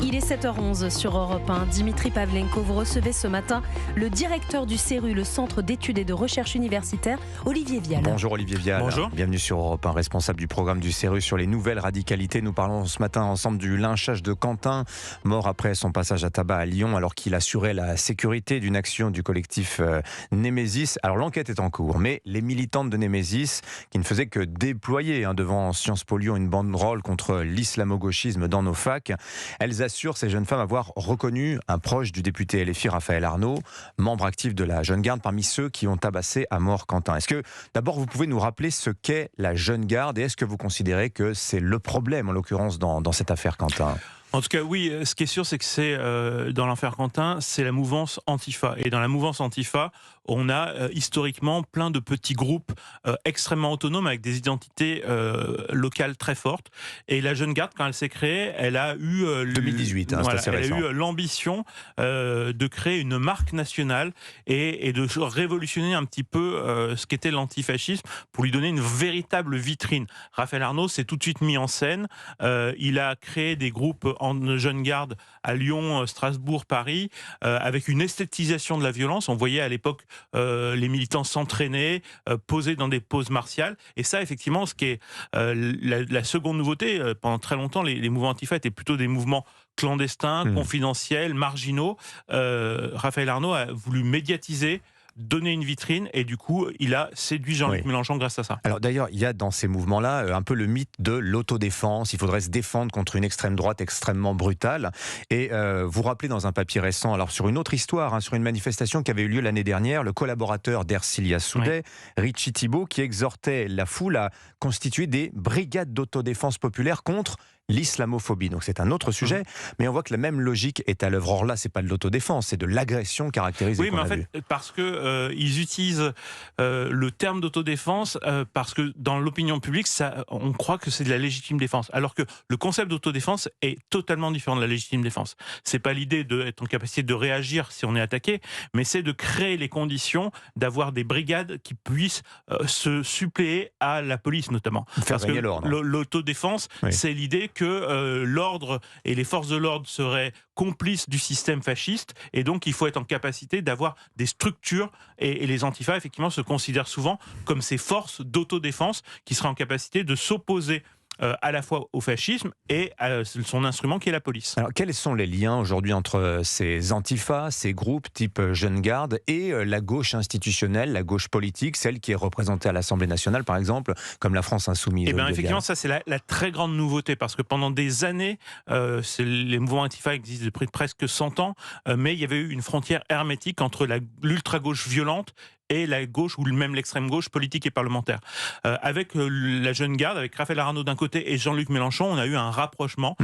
Il est 7h11 sur Europe 1. Dimitri Pavlenko, vous recevez ce matin le directeur du CERU, le Centre d'études et de recherche universitaire, Olivier Vial. Bonjour Olivier Vial. Bonjour. Bienvenue sur Europe 1, responsable du programme du CERU sur les nouvelles radicalités. Nous parlons ce matin ensemble du lynchage de Quentin, mort après son passage à tabac à Lyon alors qu'il assurait la sécurité d'une action du collectif Némésis. Alors l'enquête est en cours, mais les militantes de Némésis, qui ne faisaient que déployer devant Sciences Po Lyon une banderole contre l'islamo-gauchisme dans nos facs, elles assurent, ces jeunes femmes, avoir reconnu un proche du député LFI Raphaël Arnaud, membre actif de la Jeune Garde, parmi ceux qui ont tabassé à mort Quentin. Est-ce que d'abord vous pouvez nous rappeler ce qu'est la Jeune Garde et est-ce que vous considérez que c'est le problème en l'occurrence dans cette affaire Quentin ? En tout cas, oui, ce qui est sûr, c'est que c'est dans l'affaire Quentin, c'est la mouvance Antifa. Et dans la mouvance Antifa, on a historiquement plein de petits groupes extrêmement autonomes avec des identités locales très fortes. Et la Jeune Garde, quand elle s'est créée, elle a eu 2018, c'est assez récent. Elle a eu l'ambition de créer une marque nationale et de révolutionner un petit peu ce qu'était l'antifascisme pour lui donner une véritable vitrine. Raphaël Arnaud s'est tout de suite mis en scène. Il a créé des groupes en Jeune Garde à Lyon, Strasbourg, Paris, avec une esthétisation de la violence. On voyait à l'époque les militants s'entraîner, poser dans des poses martiales. Et ça, effectivement, ce qui est la seconde nouveauté, pendant très longtemps, les mouvements Antifa étaient plutôt des mouvements clandestins, confidentiels, marginaux. Raphaël Arnaud a voulu médiatiser, donner une vitrine et du coup il a séduit Jean-Luc Mélenchon grâce à ça. Alors d'ailleurs il y a dans ces mouvements-là un peu le mythe de l'autodéfense, il faudrait se défendre contre une extrême droite extrêmement brutale et vous rappelez dans un papier récent, alors sur une autre histoire, sur une manifestation qui avait eu lieu l'année dernière, le collaborateur d'Ercilia Soudet, Richie Thibault, qui exhortait la foule à constituer des brigades d'autodéfense populaire contre l'islamophobie. Donc c'est un autre sujet, mais on voit que la même logique est à l'œuvre. Or là, c'est pas de l'autodéfense, c'est de l'agression caractérisée. Oui, mais en fait, parce que ils utilisent le terme d'autodéfense parce que dans l'opinion publique, on croit que c'est de la légitime défense, alors que le concept d'autodéfense est totalement différent de la légitime défense. C'est pas l'idée d'être en capacité de réagir si on est attaqué, mais c'est de créer les conditions d'avoir des brigades qui puissent se suppléer à la police notamment. Parce que l'autodéfense, c'est l'idée que l'ordre et les forces de l'ordre seraient complices du système fasciste et donc il faut être en capacité d'avoir des structures et les antifas effectivement se considèrent souvent comme ces forces d'autodéfense qui seraient en capacité de s'opposer à la fois au fascisme et à son instrument qui est la police. Alors quels sont les liens aujourd'hui entre ces antifas, ces groupes type Jeune Garde et la gauche institutionnelle, la gauche politique, celle qui est représentée à l'Assemblée nationale par exemple, comme la France Insoumise? Eh bien effectivement ça c'est la très grande nouveauté parce que pendant des années les mouvements antifas existent depuis presque 100 ans mais il y avait eu une frontière hermétique entre l'ultra-gauche violente et la gauche ou même l'extrême gauche politique et parlementaire. Avec la Jeune Garde, avec Raphaël Arnaud d'un côté et Jean-Luc Mélenchon, on a eu un rapprochement.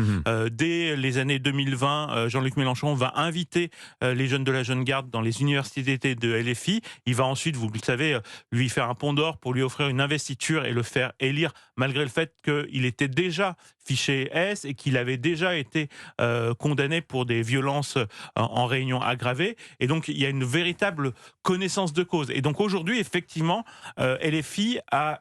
Dès les années 2020, Jean-Luc Mélenchon va inviter les jeunes de la Jeune Garde dans les universités d'été de LFI. Il va ensuite, vous le savez, lui faire un pont d'or pour lui offrir une investiture et le faire élire, malgré le fait qu'il était déjà fiché S et qu'il avait déjà été condamné pour des violences en réunion aggravée. Et donc, il y a une véritable connaissance de cause. Et donc aujourd'hui, effectivement, LFI a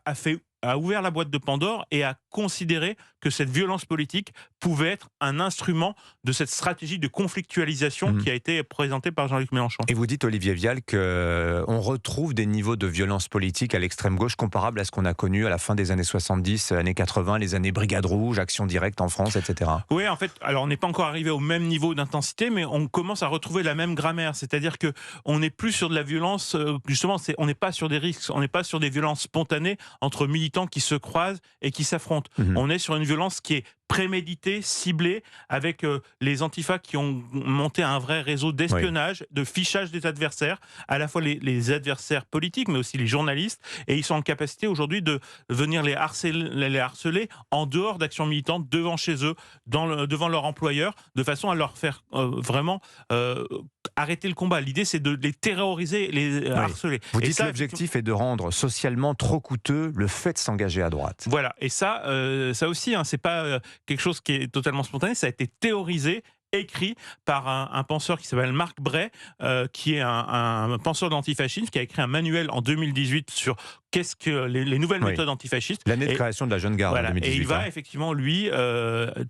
ouvert la boîte de Pandore et a considéré que cette violence politique pouvait être un instrument de cette stratégie de conflictualisation qui a été présentée par Jean-Luc Mélenchon. Et vous dites, Olivier Vial, qu'on retrouve des niveaux de violence politique à l'extrême gauche comparables à ce qu'on a connu à la fin des années 70, années 80, les années Brigade Rouge, Action Directe en France, etc. Oui, en fait, alors on n'est pas encore arrivé au même niveau d'intensité, mais on commence à retrouver la même grammaire. C'est-à-dire qu'on n'est plus sur de la violence, justement, on n'est pas sur des risques, on n'est pas sur des violences spontanées entre militants qui se croisent et qui s'affrontent. On est sur une violence qui est prémédité, ciblé, avec les antifas qui ont monté un vrai réseau d'espionnage, de fichage des adversaires, à la fois les adversaires politiques, mais aussi les journalistes, et ils sont en capacité aujourd'hui de venir les harceler en dehors d'actions militantes, devant chez eux, devant leur employeur, de façon à leur faire vraiment arrêter le combat. L'idée, c'est de les terroriser et les harceler. Vous dites que l'objectif est de rendre socialement trop coûteux le fait de s'engager à droite. Voilà, et ça aussi, c'est pas quelque chose qui est totalement spontané, ça a été théorisé, écrit par un penseur qui s'appelle Marc Bray, qui est un penseur d'antifascisme, qui a écrit un manuel en 2018 sur qu'est-ce que les nouvelles méthodes antifascistes. L'année de création de la Jeune Garde en 2018. Et il va effectivement, lui,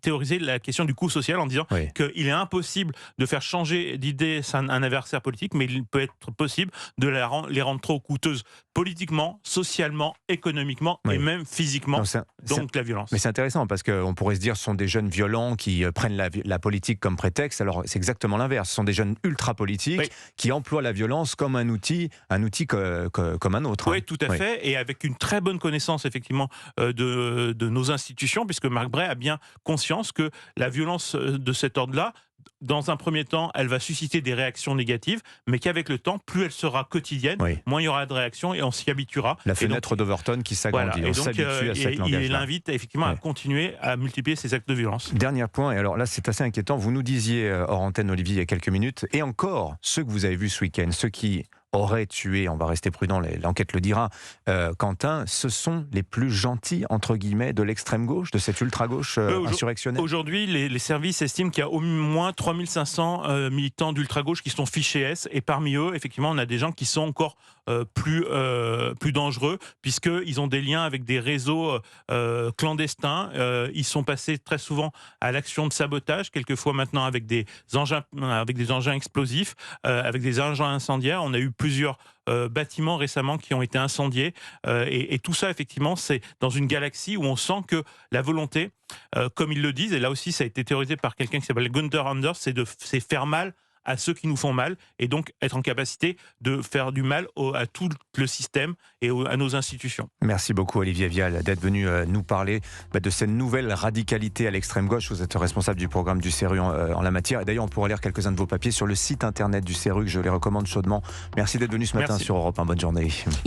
théoriser la question du coût social en disant qu'il est impossible de faire changer d'idée un adversaire politique, mais il peut être possible de les rendre trop coûteuses politiquement, socialement, économiquement et même physiquement. Donc la violence. Mais c'est intéressant parce qu'on pourrait se dire ce sont des jeunes violents qui prennent la politique comme prétexte. Alors c'est exactement l'inverse. Ce sont des jeunes ultra politiques qui emploient la violence comme un outil comme un autre. Oui, tout à fait. Et avec une très bonne connaissance effectivement de nos institutions, puisque Marc Bray a bien conscience que la violence de cet ordre-là, dans un premier temps, elle va susciter des réactions négatives, mais qu'avec le temps, plus elle sera quotidienne, moins il y aura de réactions et on s'y habituera. La fenêtre d'Overton qui s'agrandit. On s'habitue à cet langage-là. Il invite effectivement à continuer à multiplier ces actes de violence. Dernier point, et alors là c'est assez inquiétant, vous nous disiez hors antenne, Olivier, il y a quelques minutes, et encore, ceux que vous avez vus ce week-end, ceux qui auraient tué, on va rester prudent, l'enquête le dira, Quentin, ce sont les plus gentils, entre guillemets, de l'extrême gauche, de cette ultra-gauche insurrectionnelle. Aujourd'hui, les services estiment qu'il y a au moins 3500 militants d'ultra-gauche qui sont fichés S, et parmi eux, effectivement, on a des gens qui sont encore plus dangereux, puisqu'ils ont des liens avec des réseaux clandestins. Ils sont passés très souvent à l'action de sabotage, quelquefois maintenant avec des engins explosifs, avec des engins incendiaires. On a eu plusieurs bâtiments récemment qui ont été incendiés. Et tout ça, effectivement, c'est dans une galaxie où on sent que la volonté, comme ils le disent, et là aussi ça a été théorisé par quelqu'un qui s'appelle Gunther Anders, c'est faire mal à ceux qui nous font mal, et donc être en capacité de faire du mal à tout le système et à nos institutions. Merci beaucoup Olivier Vial d'être venu nous parler de cette nouvelle radicalité à l'extrême gauche. Vous êtes responsable du programme du CERU en la matière. Et d'ailleurs, on pourra lire quelques-uns de vos papiers sur le site internet du CERU, que je les recommande chaudement. Merci d'être venu ce matin sur Europe 1. Bonne journée.